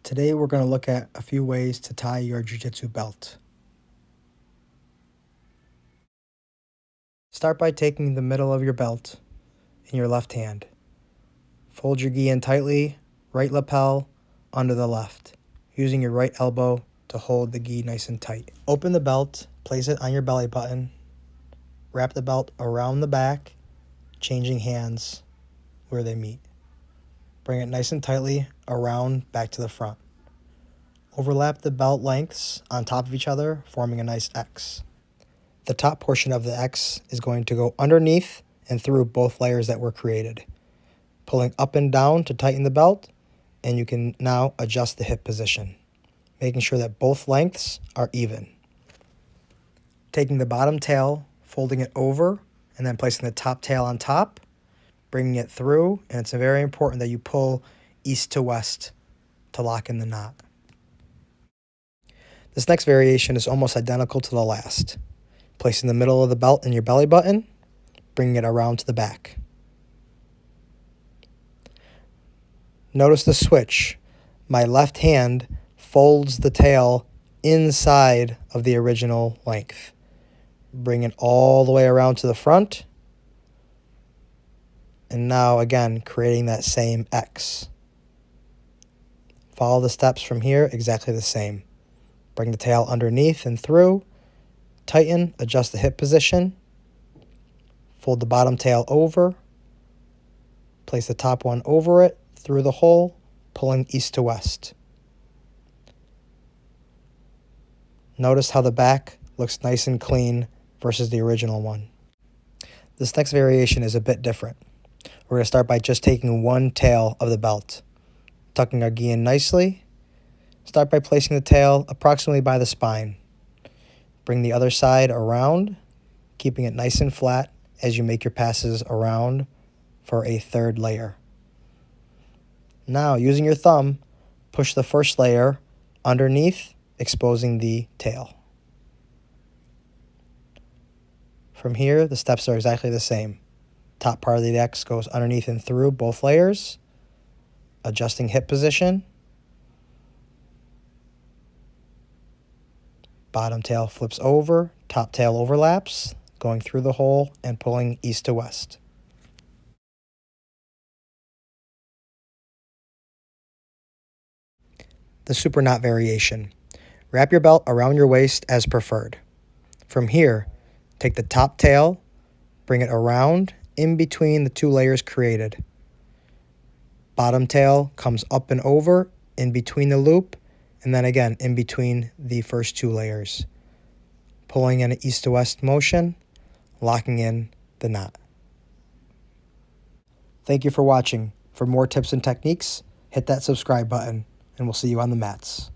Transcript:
Today we're going to look at a few ways to tie your Jiu-Jitsu belt. Start by taking the middle of your belt in your left hand. Fold your gi in tightly, right lapel under the left, using your right elbow to hold the gi nice and tight. Open the belt, place it on your belly button, wrap the belt around the back, changing hands where they meet. Bring it nice and tightly around back to the front. Overlap the belt lengths on top of each other, forming a nice X. The top portion of the X is going to go underneath and through both layers that were created, pulling up and down to tighten the belt, and you can now adjust the hip position, making sure that both lengths are even. Taking the bottom tail, folding it over, and then placing the top tail on top, bringing it through, and it's very important that you pull east to west to lock in the knot. This next variation is almost identical to the last. Placing the middle of the belt in your belly button, bringing it around to the back. Notice the switch. My left hand folds the tail inside of the original length. Bring it all the way around to the front. And now, again, creating that same X. Follow the steps from here exactly the same. Bring the tail underneath and through. Tighten, adjust the hip position. Fold the bottom tail over. Place the top one over it, through the hole, pulling east to west. Notice how the back looks nice and clean versus the original one. This next variation is a bit different. We're going to start by just taking one tail of the belt. Tucking our gi in nicely. Start by placing the tail approximately by the spine. Bring the other side around, keeping it nice and flat as you make your passes around for a third layer. Now, using your thumb, push the first layer underneath, exposing the tail. From here, the steps are exactly the same. Top part of the X goes underneath and through both layers, adjusting hip position. Bottom tail flips over, top tail overlaps, going through the hole and pulling east to west. The super knot variation. Wrap your belt around your waist as preferred. From here, take the top tail, bring it around in between the two layers created. Bottom tail comes up and over in between the loop, and then again in between the first two layers. Pulling in an east to west motion, locking in the knot. Thank you for watching. For more tips and techniques, hit that subscribe button, and we'll see you on the mats.